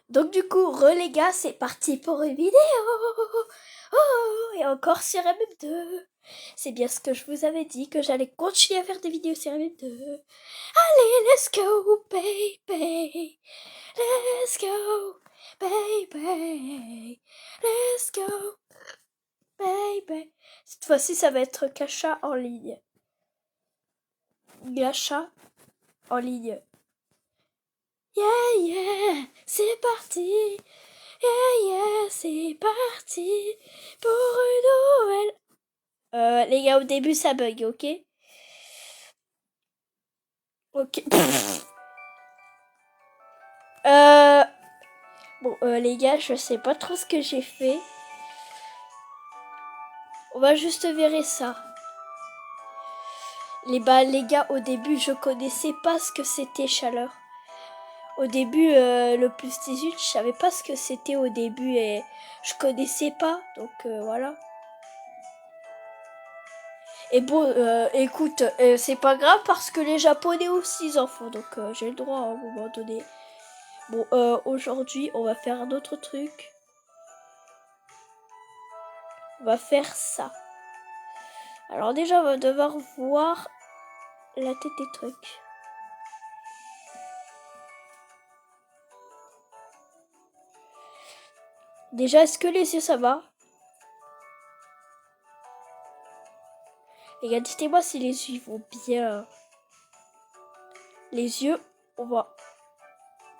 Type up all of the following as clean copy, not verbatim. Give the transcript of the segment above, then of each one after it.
Donc du coup, les gars, c'est parti pour une vidéo. Oh, et encore sur MM2. C'est bien ce que je vous avais dit, que j'allais continuer à faire des vidéos sur MM2. Allez, let's go, baby. Let's go, baby. Let's go, baby. Cette fois-ci, ça va être Gacha en ligne. Gacha en ligne. Yeah, yeah, c'est parti. Yeah, yeah, c'est parti pour une nouvelle. Les gars, au début, ça bug, ok? Ok. Les gars, je sais pas trop ce que j'ai fait. On va juste vérifier ça. Les gars, au début, je connaissais pas ce que c'était chaleur. Au début, le plus 18, je savais pas ce que c'était au début et je connaissais pas, donc voilà. Et bon, écoute, c'est pas grave parce que les Japonais aussi ils en font, donc j'ai le droit à un moment donné. Bon, aujourd'hui, on va faire un autre truc. On va faire ça. Alors déjà, on va devoir voir la tête des trucs. Déjà, est-ce que les yeux, ça va? Les gars, dites-moi si les yeux vont bien. Les yeux, on va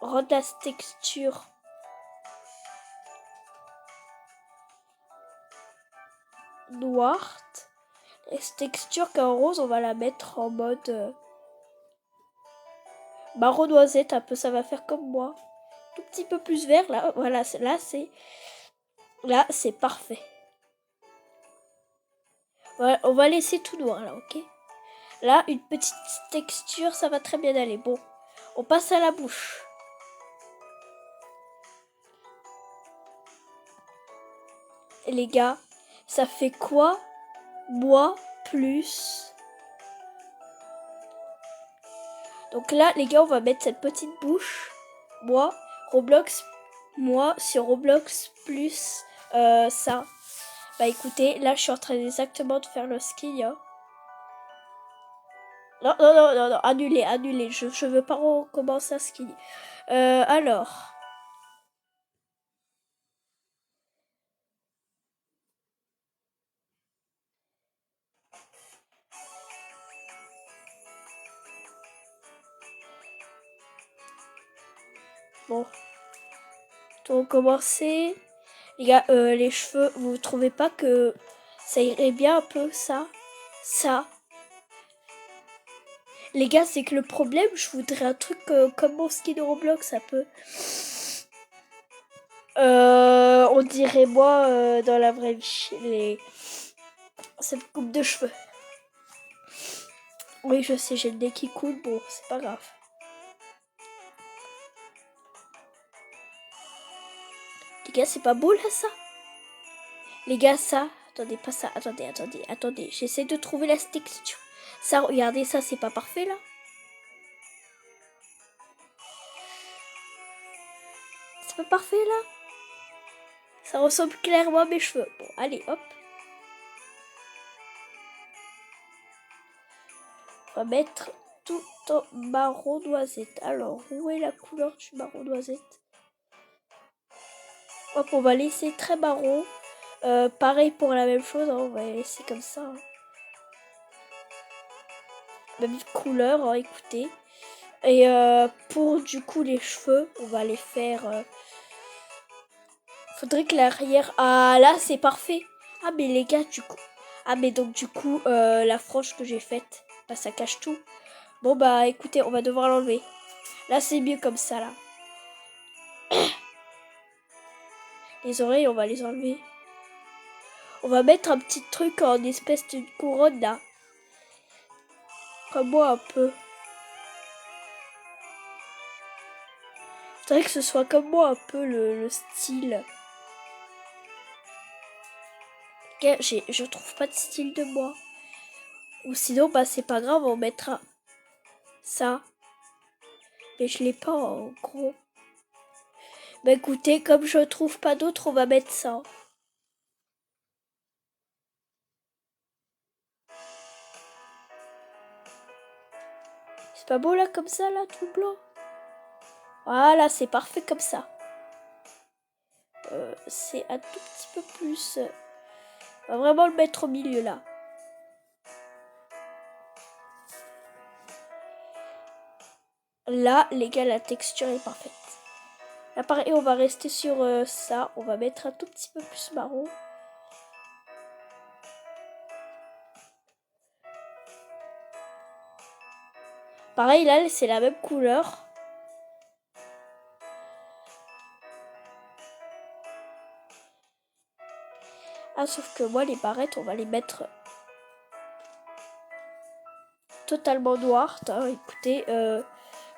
rendre la texture noire. Et cette texture qu'en rose, on va la mettre en mode marron noisette, un peu, ça va faire comme moi. Tout petit peu plus vert, là, voilà, là, c'est parfait. Voilà, on va laisser tout noir, là, ok? Là, une petite texture, ça va très bien aller. Bon, on passe à la bouche. Et les gars, ça fait quoi? Moi plus. Donc là, les gars, on va mettre cette petite bouche. Moi, Roblox, moi sur Roblox plus ça. Bah écoutez, là, je suis en train exactement de faire le ski. Hein. Non, annulez. Je veux pas recommencer à ski. Alors. Bon. On va commencer. Les gars, les cheveux, vous trouvez pas que ça irait bien un peu, ça? Les gars, c'est que le problème, je voudrais un truc comme mon skin de Roblox, un peu. On dirait moi dans la vraie vie, cette coupe de cheveux. Oui, je sais, j'ai le nez qui coule, bon, c'est pas grave. Les gars, c'est pas beau là, ça? Les gars, ça, attendez, pas ça, attendez, j'essaie de trouver la texture. Ça, regardez, ça, c'est pas parfait là? C'est pas parfait là? Ça ressemble clairement à mes cheveux. Bon, allez, hop. On va mettre tout en marron noisette. Alors, où est la couleur du marron noisette? Hop, on va laisser très marron. Pareil pour la même chose, hein, on va laisser comme ça. Hein. Même couleur, hein, écoutez. Et pour du coup les cheveux, on va les faire... Faudrait que l'arrière... Ah là, c'est parfait. Ah mais les gars, du coup... Ah mais donc du coup, la frange que j'ai faite, bah ça cache tout. Bon bah écoutez, on va devoir l'enlever. Là c'est mieux comme ça là. Les oreilles, on va les enlever. On va mettre un petit truc en espèce de couronne là. Comme moi un peu. Faudrait que ce soit comme moi un peu le style. Je trouve pas de style de moi. Ou sinon, bah c'est pas grave, on mettra ça. Mais je l'ai pas en gros. Bah écoutez, comme je trouve pas d'autres, on va mettre ça. C'est pas beau là comme ça, là, tout blanc? Voilà, c'est parfait comme ça. C'est un tout petit peu plus. On va vraiment le mettre au milieu là. Là, les gars, la texture est parfaite. Là, pareil, on va rester sur ça. On va mettre un tout petit peu plus marron. Pareil, là, c'est la même couleur. Ah, sauf que moi, les barrettes, on va les mettre totalement noires. Hein, écoutez,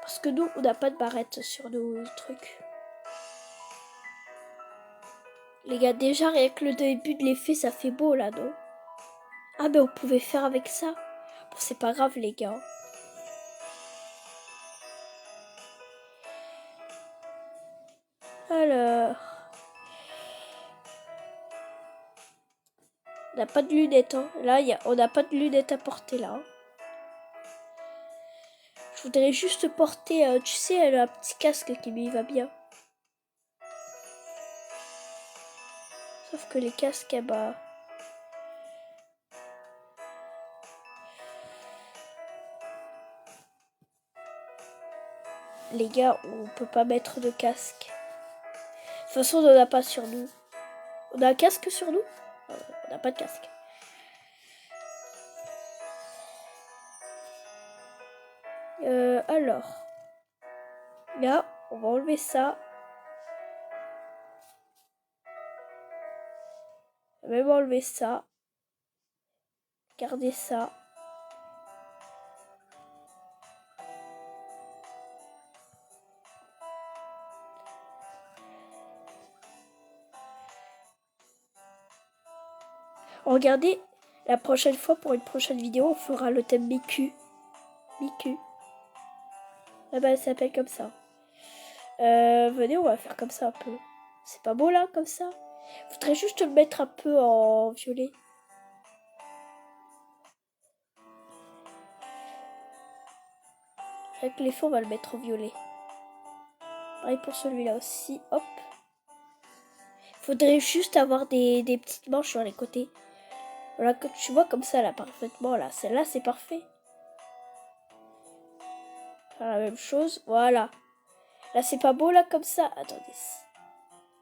parce que nous, on n'a pas de barrettes sur nos trucs. Les gars, déjà, rien que le début de l'effet, ça fait beau, là, non? Ah, mais on pouvait faire avec ça. Bon, c'est pas grave, les gars. Alors... On n'a pas de lunettes, hein. Là, on n'a pas de lunettes à porter, là. Hein. Je voudrais juste porter, tu sais, un petit casque qui m'y va bien. Sauf que les casques, eh bah... Les gars, on peut pas mettre de casque. De toute façon, on n'en a pas sur nous. On a un casque sur nous? On n'a pas de casque. Alors... Là, on va enlever ça. On va même enlever ça. Garder ça. Regardez, la prochaine fois, pour une prochaine vidéo, on fera le thème Miku. Miku. Ah bah, elle s'appelle comme ça. Venez, on va faire comme ça un peu. C'est pas beau là, comme ça? Faudrait juste le mettre un peu en violet. Avec les fonds, on va le mettre en violet. Pareil pour celui-là aussi. Hop. Faudrait juste avoir des petites manches sur les côtés. Voilà, que tu vois comme ça là, parfaitement là. Celle-là, c'est parfait. Faire la même chose. Voilà. Là, c'est pas beau là, comme ça. Attendez.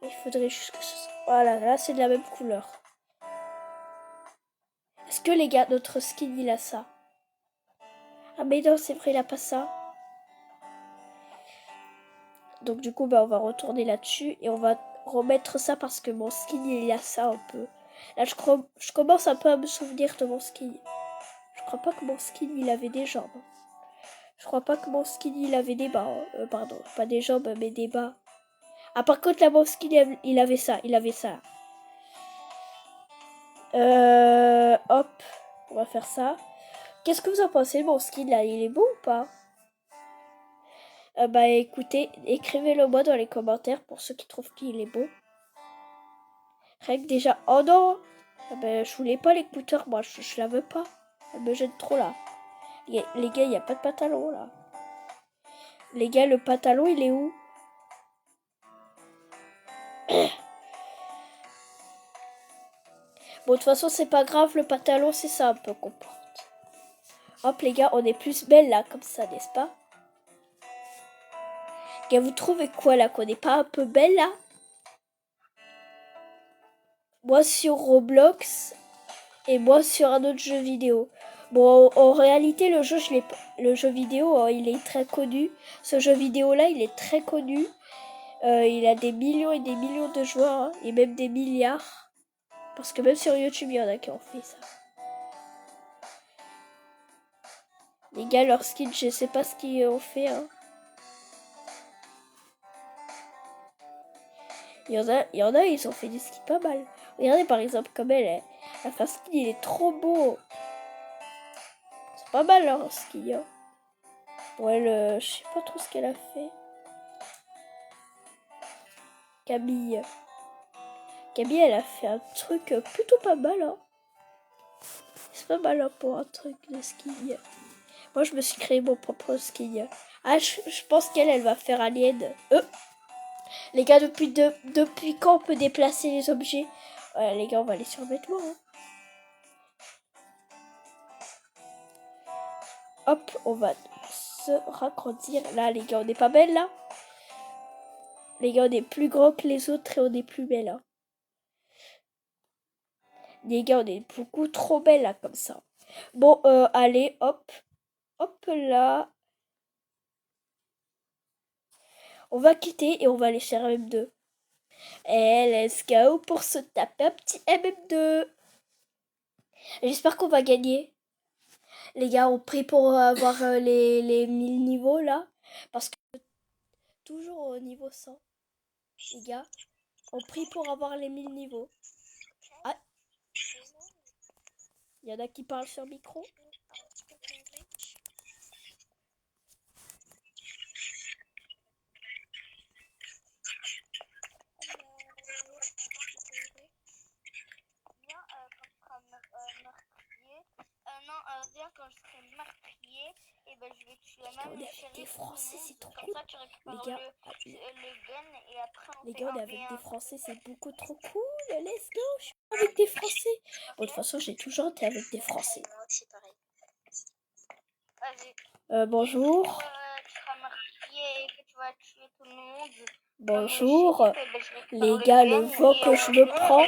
Il faudrait juste que ce soit... Voilà, là, c'est de la même couleur. Est-ce que les gars, notre skin, il a ça? Ah mais non, c'est vrai, il a pas ça. Donc du coup, bah, on va retourner là-dessus et on va remettre ça parce que mon skin, il a ça un peu. Là, je commence un peu à me souvenir de mon skin. Je crois pas que mon skin, il avait des jambes. Je crois pas que mon skin, il avait des bas. Pardon, pas des jambes, mais des bas. Ah, par contre, là, mon skin, il avait ça. Il avait ça. Hop. On va faire ça. Qu'est-ce que vous en pensez, mon skin, là? Il est beau ou pas? Bah écoutez, écrivez-le moi dans les commentaires pour ceux qui trouvent qu'il est beau. Rien que déjà... Oh non! Ah bah, je voulais pas l'écouteur, moi, je la veux pas. Elle me gêne trop, là. Les gars, il n'y a pas de pantalon, là. Les gars, le pantalon, il est où? Bon, de toute façon, c'est pas grave, le pantalon, c'est ça un peu qu'on porte. Hop, les gars, on est plus belle, là, comme ça, n'est-ce pas? Gars, vous trouvez quoi, là, qu'on n'est pas un peu belle, là? Moi, sur Roblox... et moi sur un autre jeu vidéo. Bon, en réalité, le jeu vidéo, il est très connu. Ce jeu vidéo-là, il est très connu. Il a des millions et des millions de joueurs, hein, et même des milliards. Parce que même sur YouTube, il y en a qui ont fait ça. Les gars, leurs skins, je sais pas ce qu'ils ont fait. Hein. Il y en a, ils ont fait des skins pas mal. Regardez par exemple comme elle, la fin skin, il est trop beau. C'est pas mal leur skin. Hein. Bon, elle, je sais pas trop ce qu'elle a fait. Camille. Camille, elle a fait un truc plutôt pas mal, hein. C'est pas mal hein, pour un truc de ski. Moi, je me suis créé mon propre ski. Ah, je pense qu'elle va faire Alien. Les gars, depuis quand on peut déplacer les objets? Ouais, les gars, on va les surmettre loin. Hein. Hop, on va se ragrandir. Là, les gars, on n'est pas belle, là? Les gars, on est plus grands que les autres et on est plus belle. Hein. Les gars, on est beaucoup trop belles, là, comme ça. Bon, allez, hop. Hop, là. On va quitter et on va aller chez MM2. Et let's go pour se taper un petit MM2. J'espère qu'on va gagner. Les gars, on prie pour avoir les 1000 niveaux, là. Parce que toujours au niveau 100. Les gars, on prie pour avoir les 1000 niveaux. Ah, il y en a qui parlent sur micro. Viens quand je serai meurtrier, et ben je vais tuer même les chéris. Des Français, c'est trop comme cool. ça, tu récupères Les gars, le gun et après on les fait gars, on est un avec v des 1. Français, c'est beaucoup trop cool. Let's go, je suis avec des Français. Bon, de toute façon, j'ai toujours été avec des Français. Moi aussi, pareil. Vas-y. Bonjour. Tu seras meurtrier et que tu vas tuer tout le monde. Bonjour. Les gars, le vent que je me prends.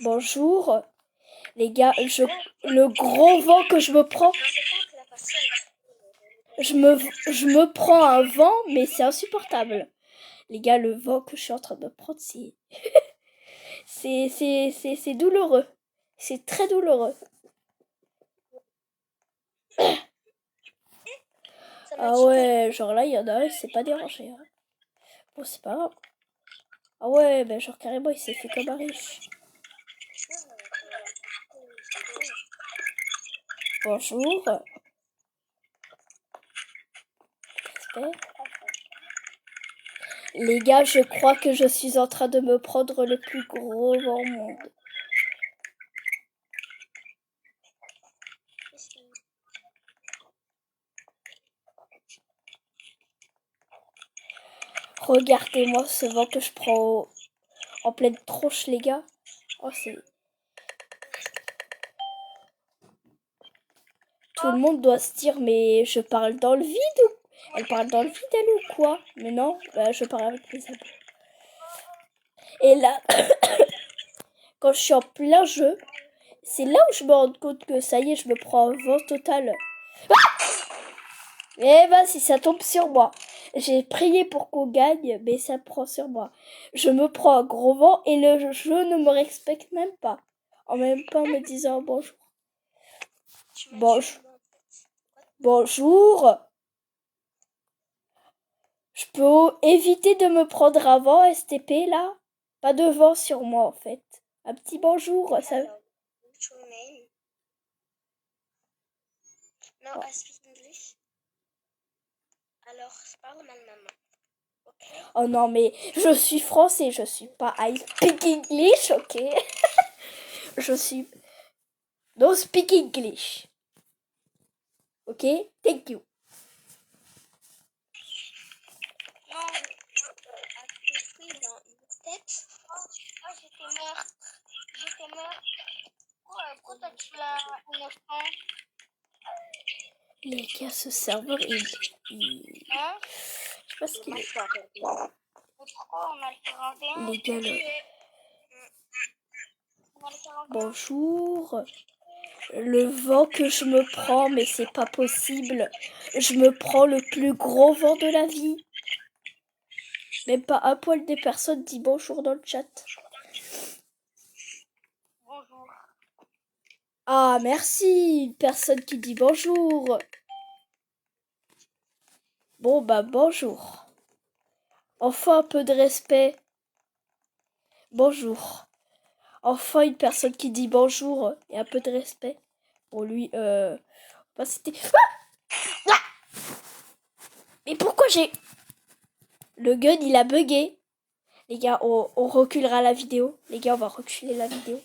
Bonjour. Les gars, le gros vent que je me prends. Je me prends un vent, mais c'est insupportable. Les gars, le vent que je suis en train de me prendre, c'est douloureux. C'est très douloureux. Ah ouais, genre là, il y en a un, il s'est pas dérangé. Hein. Bon, c'est pas grave. Ah ouais, ben genre carrément, il s'est fait comme un riche. Bonjour. Les gars, je crois que je suis en train de me prendre le plus gros vent au monde. Regardez-moi ce vent que je prends en pleine tronche, les gars. Oh, c'est... Tout le monde doit se dire, mais je parle dans le vide ou... Elle parle dans le vide, elle, ou quoi? Mais non, bah, je parle avec mes amis. Et là, quand je suis en plein jeu, c'est là où je me rends compte que ça y est, je me prends un vent total. Ah! Eh ben, si ça tombe sur moi. J'ai prié pour qu'on gagne, mais ça prend sur moi. Je me prends un gros vent et le jeu ne me respecte même pas. En même temps, me disant bonjour. Bonjour. Je peux éviter de me prendre un vent, STP, là? Pas de vent sur moi, en fait. Un petit bonjour, ça... No, I speak English. Alors, je parle maman. Okay. Oh non, mais je suis français, je suis pas I speak English, ok? Je suis... No speak English. Ok? Thank you. Non, dans une tête. Oh, j'étais morte. Pourquoi t'as tué un enfant? Les gars, ce serveur, il... Hein? Je sais pas ce qu'il est. Pourquoi on a le 41? Les gars, le... Bonjour. Le vent que je me prends, mais c'est pas possible. Je me prends le plus gros vent de la vie. Même pas un poil des personnes dit bonjour dans le chat. Bonjour. Ah, merci. Une personne qui dit bonjour. Bon, bah, bonjour. Enfin, un peu de respect. Bonjour. Enfin, une personne qui dit bonjour et un peu de respect. Bon, lui, bah, c'était... Mais pourquoi j'ai... Le gun, il a bugué. Les gars, on reculera la vidéo. Les gars, on va reculer la vidéo.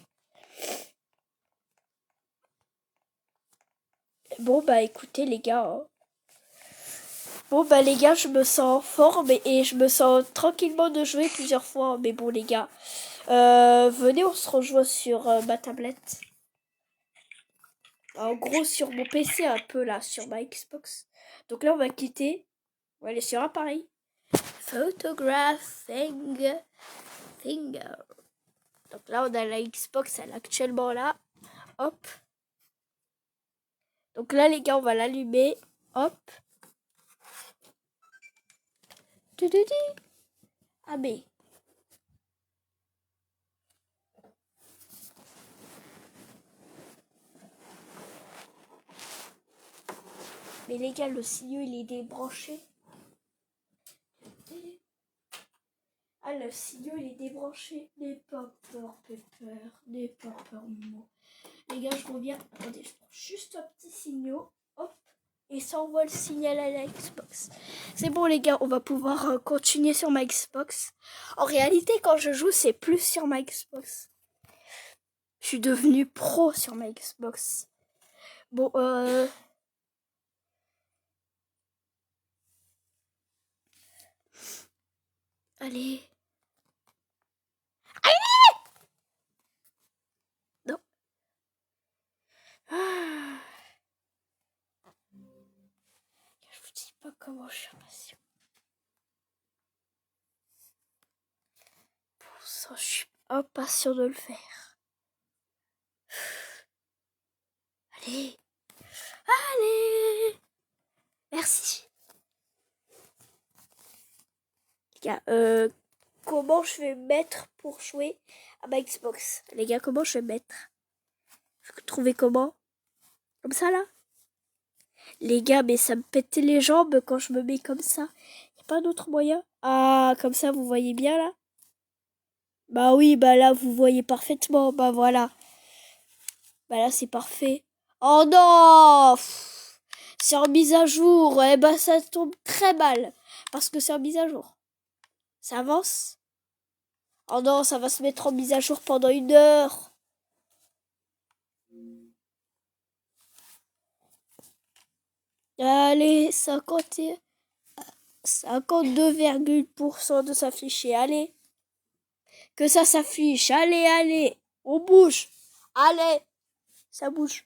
Bon, bah écoutez, les gars. Bon, bah les gars, je me sens fort et je me sens tranquillement de jouer plusieurs fois. Mais bon, les gars, venez, on se rejoint sur ma tablette. En gros, sur mon PC un peu là, sur ma Xbox. Donc là, on va quitter. On va aller sur appareil. Photographing finger. Donc là, on a la Xbox, elle est actuellement là. Hop. Donc là, les gars, on va l'allumer. Hop. Ah, mais. Mais les gars, le signal, il est débranché. Ah, le signal, il est débranché. N'aie pas peur, Pepper. N'aie pas peur, Momo. Les gars, je reviens. Attendez, je prends juste un petit signal. Hop. Et ça envoie le signal à la Xbox. C'est bon, les gars, on va pouvoir continuer sur ma Xbox. En réalité, quand je joue, c'est plus sur ma Xbox. Je suis devenu pro sur ma Xbox. Bon, allez. Allez! Non. Ah. Je vous dis pas comment je suis impatient. Pour ça, je suis impatient de le faire. Allez. Allez. Merci. Les gars, comment je vais me mettre pour jouer à ma Xbox? Les gars, comment je vais me mettre? Vous trouvez comment? Comme ça, là? Les gars, mais ça me pète les jambes quand je me mets comme ça. Y a pas d'autre moyen? Ah, comme ça, vous voyez bien, là? Bah oui, bah là, vous voyez parfaitement. Bah voilà. Bah là, c'est parfait. Oh non! C'est en mise à jour. Eh bah, ça tombe très mal. Parce que c'est en mise à jour. Ça avance? Oh non, ça va se mettre en mise à jour pendant 1 heure. Allez, 52,% de s'afficher. Allez. Que ça s'affiche. Allez, allez. On bouge. Allez. Ça bouge.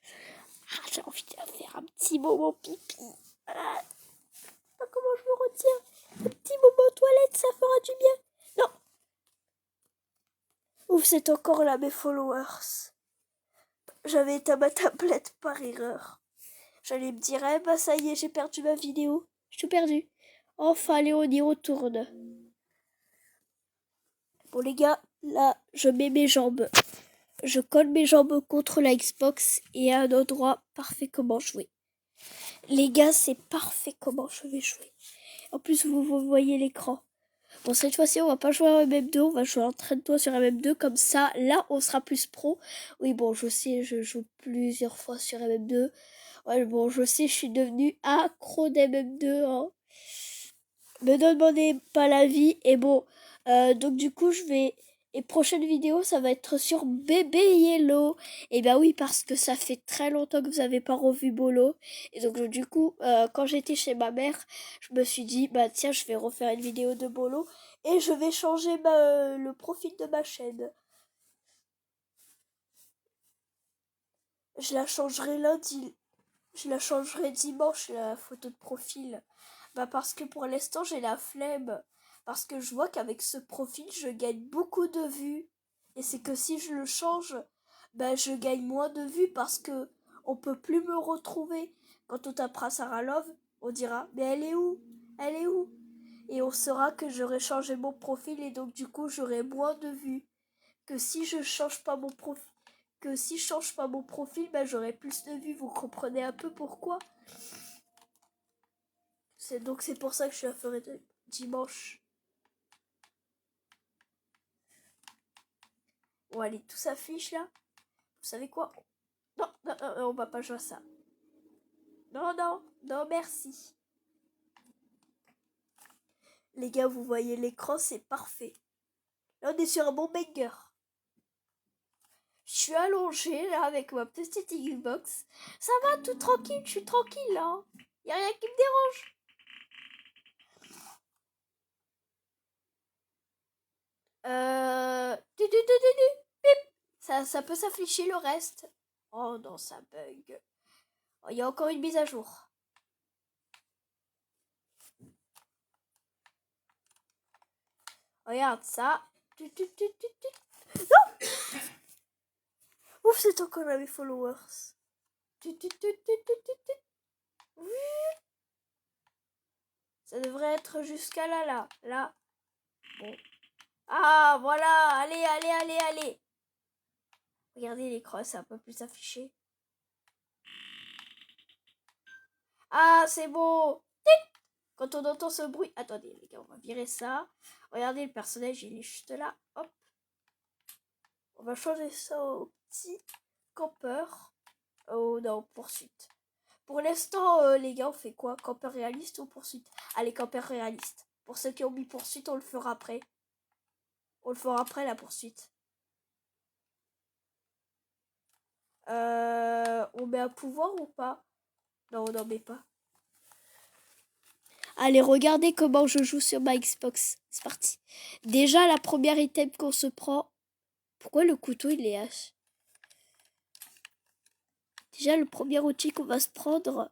Ah, j'ai envie de faire un petit moment pipi. Ah, comment je me retiens? Un petit moment toilette, ça fera du bien. Non. Ouf, c'est encore là, mes followers. J'avais éteint ma tablette par erreur. J'allais me dire, eh bah ça y est, j'ai perdu ma vidéo. J'ai tout perdu. Enfin, allez, on y retourne. Bon, les gars, là, je mets mes jambes. Je colle mes jambes contre la Xbox et à un endroit parfait comment jouer. Les gars, c'est parfait comment je vais jouer. En plus, vous voyez l'écran. Bon, cette fois-ci, on va pas jouer à MM2, on va jouer entraîne-toi sur MM2, comme ça, là, on sera plus pro. Oui, bon, je sais, je joue plusieurs fois sur MM2. Ouais, bon, je sais, je suis devenue accro d'MM2, hein. Me demandez pas l'avis, et bon, donc du coup, je vais... Et prochaine vidéo, ça va être sur Bébé Yellow. Et ben oui, parce que ça fait très longtemps que vous n'avez pas revu Bolo. Et donc du coup, quand j'étais chez ma mère, je me suis dit, bah tiens, je vais refaire une vidéo de Bolo. Et je vais changer le profil de ma chaîne. Je la changerai lundi. Je la changerai dimanche, la photo de profil. Bah parce que pour l'instant, j'ai la flemme. Parce que je vois qu'avec ce profil, je gagne beaucoup de vues. Et c'est que si je le change, bah je gagne moins de vues parce que on peut plus me retrouver. Quand on tapera Sarah Love, on dira mais elle est où? Elle est où? Et on saura que j'aurais changé mon profil et donc du coup j'aurai moins de vues. Que si je change pas mon profil. Que si je change pas mon profil, bah j'aurai plus de vues. Vous comprenez un peu pourquoi? C'est pour ça que je la ferai dimanche. Bon allez, tout s'affiche là. Vous savez quoi? Non, non, non, on va pas jouer à ça. Non, non, non, merci. Les gars, vous voyez l'écran, c'est parfait. Là, on est sur un bon banger. Je suis allongée là avec ma petite Xbox. Ça va, tout tranquille, je suis tranquille là. Y a rien qui me dérange. Bip. Ça peut s'afficher le reste. Oh non, ça bug. Oh, il y a encore une mise à jour. Regarde ça. Non. Ouf, c'est encore là mes followers. Ça devrait être jusqu'à là. Bon. Ah, voilà. Allez. Regardez l'écran, c'est un peu plus affiché. Ah, c'est beau. Quand on entend ce bruit... Attendez, les gars, on va virer ça. Regardez, le personnage, il est juste là. Hop. On va changer ça au petit campeur. Oh non, poursuite. Pour l'instant, les gars, on fait quoi? Campeur réaliste ou poursuite? Allez, campeur réaliste. Pour ceux qui ont mis poursuite, on le fera après. On le fera après, la poursuite. On met un pouvoir ou pas? Non, on n'en met pas. Allez, regardez comment je joue sur ma Xbox. C'est parti. Déjà, la première item qu'on se prend... Pourquoi le couteau, il est hache? Déjà, le premier outil qu'on va se prendre...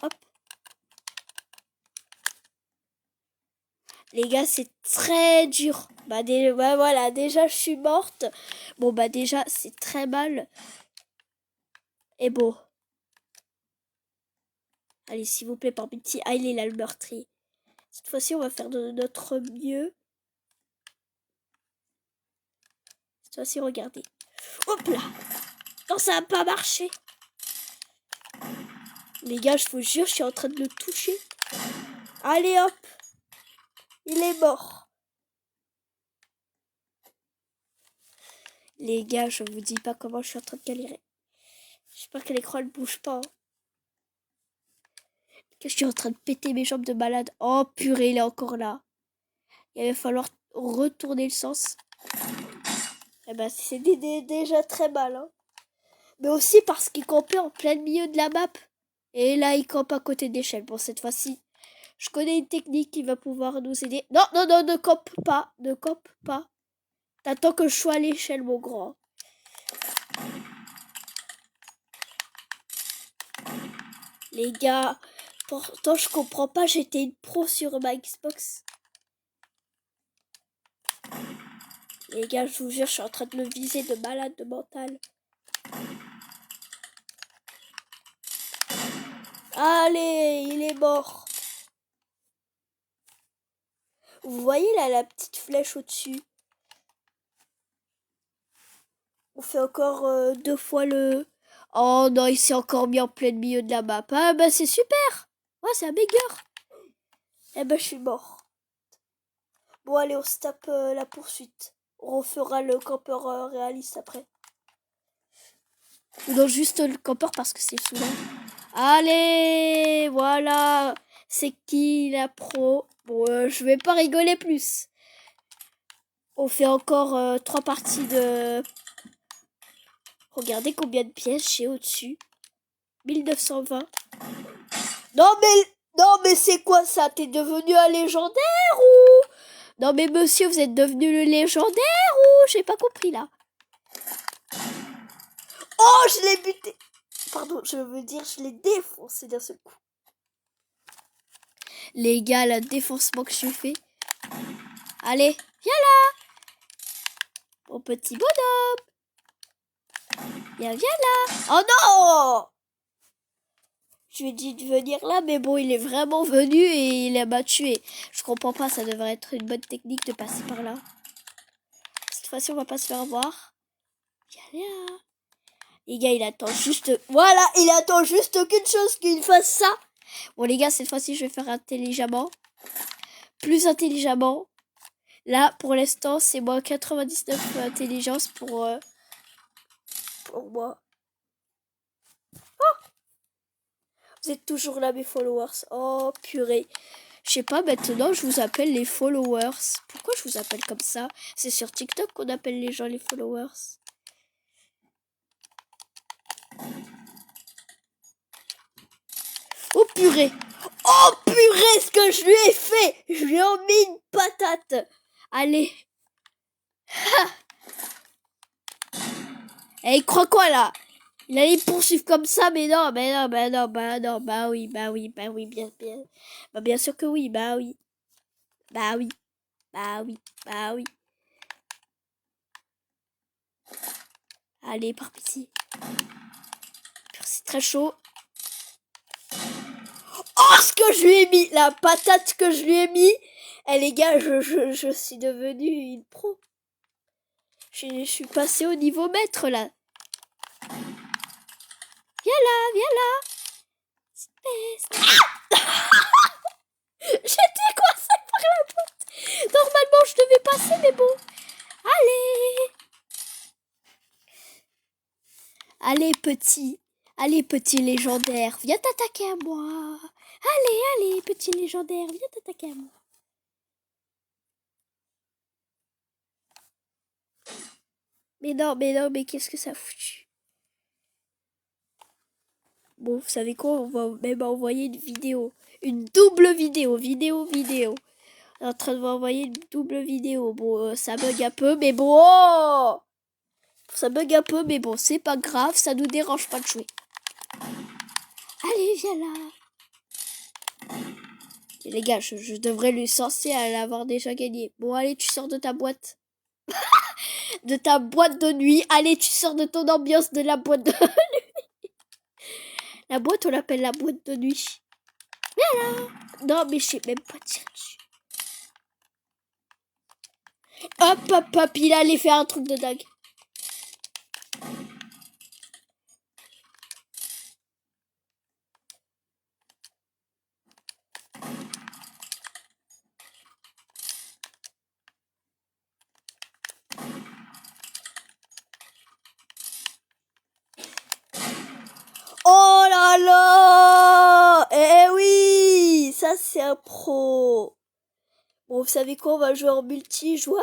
Hop. Les gars, c'est très dur. Bah voilà, déjà, je suis morte. Bon, bah déjà, c'est très mal. Et bon. Allez, s'il vous plaît, par pitié. Ah, il est là, le meurtrier. Cette fois-ci, on va faire de notre mieux. Cette fois-ci, regardez. Hop là. Non, ça n'a pas marché. Les gars, je vous jure, je suis en train de le toucher. Allez, hop. Il est mort. Les gars, je vous dis pas comment je suis en train de galérer. J'espère que l'écran ne bouge pas. Que je suis en train de péter mes jambes de malade. Oh purée, il est encore là. Il va falloir retourner le sens. Eh ben, c'est déjà très mal. Hein. Mais aussi parce qu'il campait en plein milieu de la map. Et là, il campe à côté d'échelle. Bon, cette fois-ci, je connais une technique qui va pouvoir nous aider. Non, ne campe pas. Ne campe pas. T'attends que je sois à l'échelle, mon grand. Les gars, pourtant, je comprends pas. J'étais une pro sur ma Xbox. Les gars, je vous jure, je suis en train de me viser de malade de mental. Allez, il est mort. Vous voyez là la petite flèche au-dessus? On fait encore 2 fois le... Oh non, il s'est encore mis en plein milieu de la map. Ah bah c'est super. Ouais, c'est un banger. Eh ben je suis mort. Bon allez, on se tape la poursuite. On refera le campeur réaliste après. Ou non, juste le campeur parce que c'est souvent. Allez, voilà. C'est qui la pro? Bon, je vais pas rigoler plus. On fait encore 3 parties de... Regardez combien de pièces j'ai au-dessus. 1920. Non mais c'est quoi ça? T'es devenu un légendaire ou... Non mais monsieur, vous êtes devenu le légendaire ou... J'ai pas compris là. Oh, je l'ai buté. Pardon, je veux dire, je l'ai défoncé d'un seul coup. Les gars, le défoncement que je fais. Allez, viens là. Mon petit bonhomme. Viens là. Oh non! Je lui ai dit de venir là, mais bon, il est vraiment venu et il m'a tué. Je comprends pas, ça devrait être une bonne technique de passer par là. Cette fois-ci, on va pas se faire voir. Viens là. Les gars, il attend juste... Voilà, il attend juste qu'une chose, qu'il fasse ça. Bon, les gars, cette fois-ci, je vais faire intelligemment. Plus intelligemment. Là, pour l'instant, c'est moi 99 intelligence pour moi. Vous êtes toujours là, mes followers. Oh, purée. Je sais pas, maintenant, je vous appelle les followers. Pourquoi je vous appelle comme ça? C'est sur TikTok qu'on appelle les gens les followers. Oh, purée. Oh, purée, ce que je lui ai fait. Je lui ai mis une patate. Allez. Et il croit quoi, là? Il allait poursuivre comme ça, mais non, bah oui, bien, bah bien sûr que oui, bah oui, bah oui, bah oui, bah oui. Allez, par pitié. C'est très chaud. Oh, ce que je lui ai mis, la patate que je lui ai mis. Eh les gars, je suis devenue une pro. Je suis passée au niveau maître, là. Viens là, viens là. J'étais coincée par la porte. Normalement, je devais passer, mais bon. Allez. Allez, petit légendaire, viens t'attaquer à moi. Allez, petit légendaire, viens t'attaquer à moi. Mais non, mais qu'est-ce que ça a foutu? Bon, vous savez quoi? On va même envoyer une vidéo. Une double vidéo. On est en train de m'envoyer une double vidéo. Bon, ça bug un peu, mais bon. Oh, ça bug un peu, mais bon, c'est pas grave. Ça nous dérange pas de jouer. Allez, viens là. Et les gars, je devrais lui censer à l'avoir déjà gagné. Bon, allez, tu sors de ta boîte. De ta boîte de nuit. Allez, tu sors de ton ambiance de la boîte de nuit. La boîte, on l'appelle la boîte de nuit. Viens là. Non, mais je sais même pas tirer dessus. Hop, il allait faire un truc de dingue. Oh là là. Eh oui, ça c'est un pro. Bon, vous savez quoi, on va jouer en multijoueur.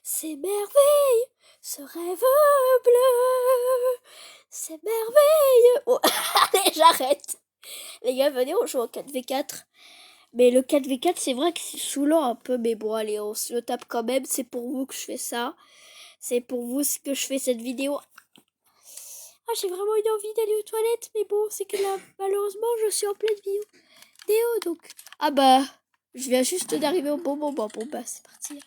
C'est merveilleux, ce rêve bleu. C'est merveilleux. Oh, allez, j'arrête. Les gars, venez, on joue en 4v4. Mais le 4v4, c'est vrai que c'est saoulant un peu. Mais bon, allez, on se le tape quand même. C'est pour vous que je fais ça. C'est pour vous que je fais cette vidéo. Ah, j'ai vraiment une envie d'aller aux toilettes. Mais bon, c'est que là, malheureusement, je suis en pleine vidéo. Donc, ah bah, je viens juste d'arriver au bon moment. Bon bah, c'est parti.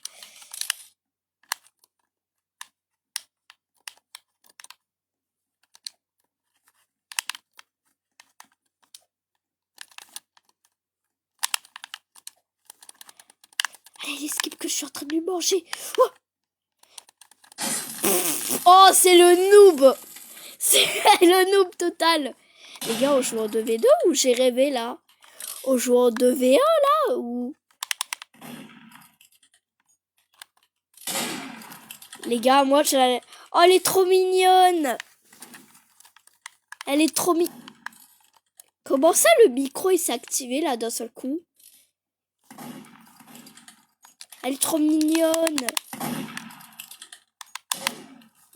Allez, les skips que je suis en train de lui manger. Oh, c'est le noob. C'est le noob total. Les gars, on joue en 2v2 ou j'ai rêvé là? On joue en 2v1 là ou... Les gars, moi, oh, elle est trop mignonne. Elle est trop mignonne. Comment ça, le micro, il s'est activé là d'un seul coup? Elle est trop mignonne.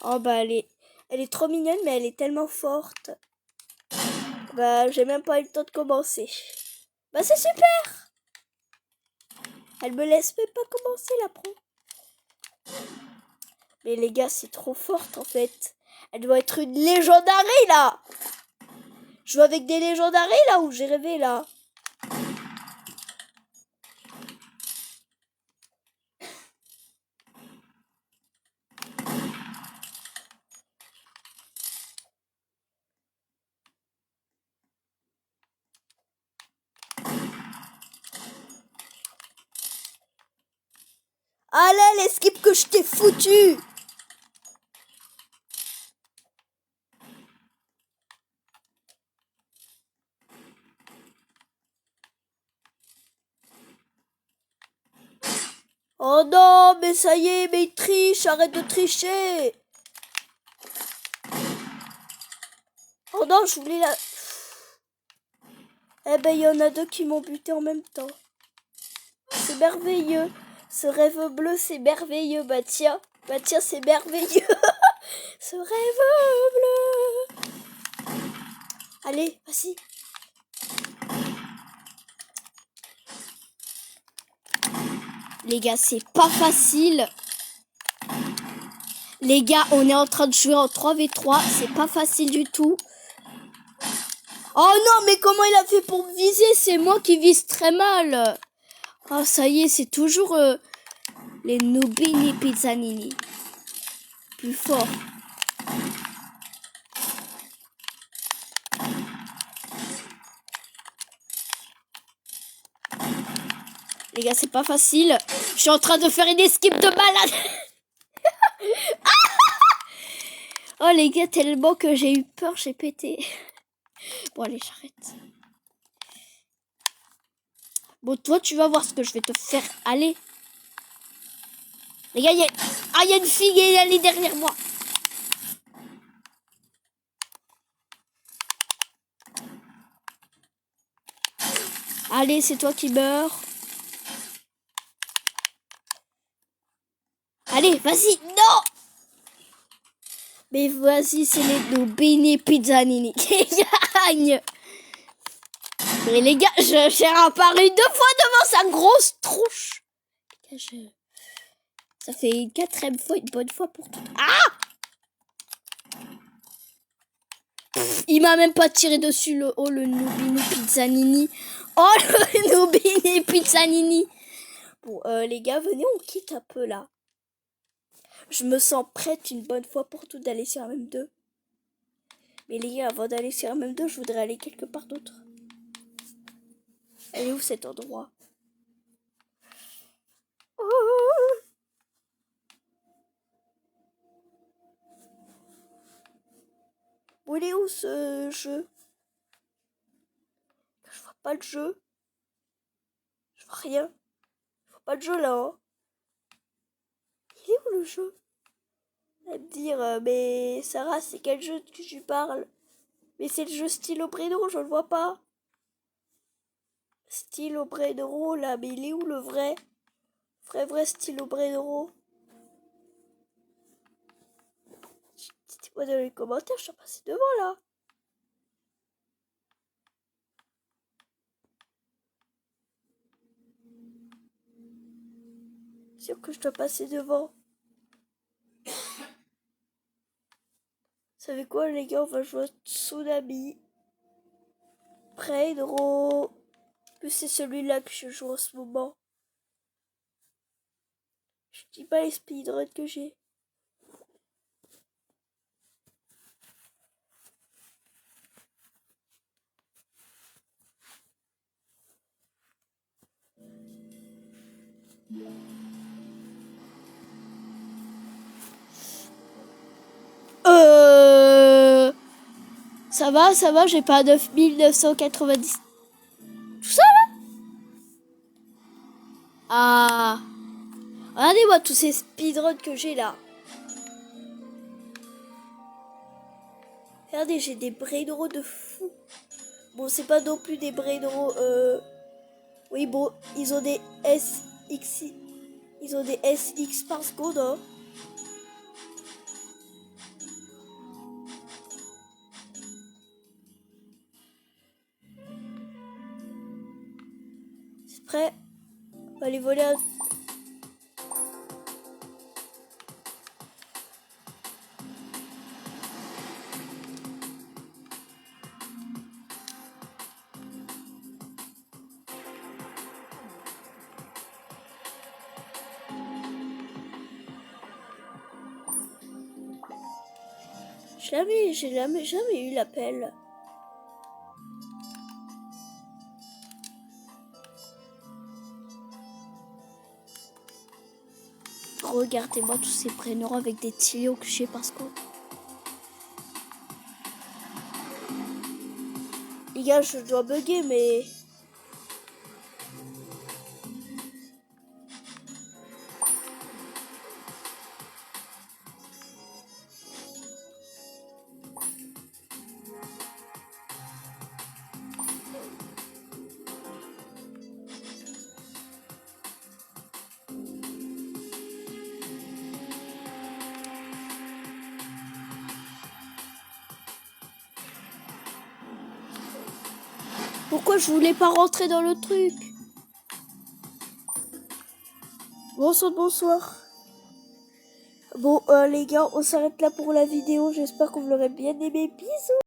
Oh bah, elle est trop mignonne, mais elle est tellement forte. Bah, j'ai même pas eu le temps de commencer. Bah, c'est super. Elle me laisse même pas commencer, la pro. Mais les gars, c'est trop forte, en fait. Elle doit être une légendarie, là. Je joue avec des légendaries, là, où j'ai rêvé, là. Allez, les skips que je t'ai foutu. Oh non, mais ça y est, mais il triche, arrête de tricher. Oh non, je voulais la... Eh ben, il y en a 2 qui m'ont buté en même temps. C'est merveilleux. Ce rêve bleu, c'est merveilleux. Bah tiens, c'est merveilleux. Ce rêve bleu. Allez, vas-y. Les gars, c'est pas facile. Les gars, on est en train de jouer en 3v3. C'est pas facile du tout. Oh non, mais comment il a fait pour me viser? C'est moi qui vise très mal. Oh, ça y est, c'est toujours les Nubini Pizzanini. Plus fort. Les gars, c'est pas facile. Je suis en train de faire une esquive de malade. Oh les gars, tellement que j'ai eu peur, j'ai pété. Bon, allez, j'arrête. Bon, toi, tu vas voir ce que je vais te faire. Allez. Les gars, il y a une fille et elle est derrière moi. Allez, c'est toi qui meurs. Allez, vas-y. Non. Mais vas-y, c'est les Nubini Pizzanini qui gagnent. Mais les gars, j'ai apparu 2 fois devant sa grosse tronche. Ça fait une 4e fois, une bonne fois pour tout. Ah! Il m'a même pas tiré dessus le Nubini Pizzanini. Oh, le Nubini Pizzanini. Bon, les gars, venez, on quitte un peu là. Je me sens prête une bonne fois pour tout d'aller sur MM2. Mais les gars, avant d'aller sur MM2, je voudrais aller quelque part d'autre. Elle est où cet endroit? Oh! Où il est où ce jeu? Je vois pas le jeu. Je vois rien. Je vois pas le jeu là. Hein. Il est où le jeu? Elle va me dire, mais Sarah, c'est quel jeu que tu parles? Mais c'est le jeu Stylo Bredero, je le vois pas. Stylo Bredero là, mais il est où le vrai? Vrai Stylo Bredero? Dites-moi dans les commentaires, je suis passé devant là. Sûr que je dois passer devant. Vous savez quoi les gars, on va jouer à Tsunami. Bredero. Plus c'est celui-là que je joue en ce moment. Je dis pas les speedruns que j'ai. Ça va, j'ai pas 9990. Tout ça là? Ah. Regardez-moi tous ces speedruns que j'ai là. Regardez, j'ai des Bredero de fou. Bon, c'est pas non plus des Bredero. Oui, bon, ils ont des SX. Ils ont des SX par seconde, hein. C'est prêt? On va aller voler un... J'ai jamais eu l'appel. Regardez-moi tous ces prénoms avec des tuyaux que j'ai parce que... Les gars, je dois bugger, mais... Pourquoi je voulais pas rentrer dans le truc? Bonsoir. Bon, les gars, on s'arrête là pour la vidéo. J'espère que vous l'aurez bien aimé. Bisous.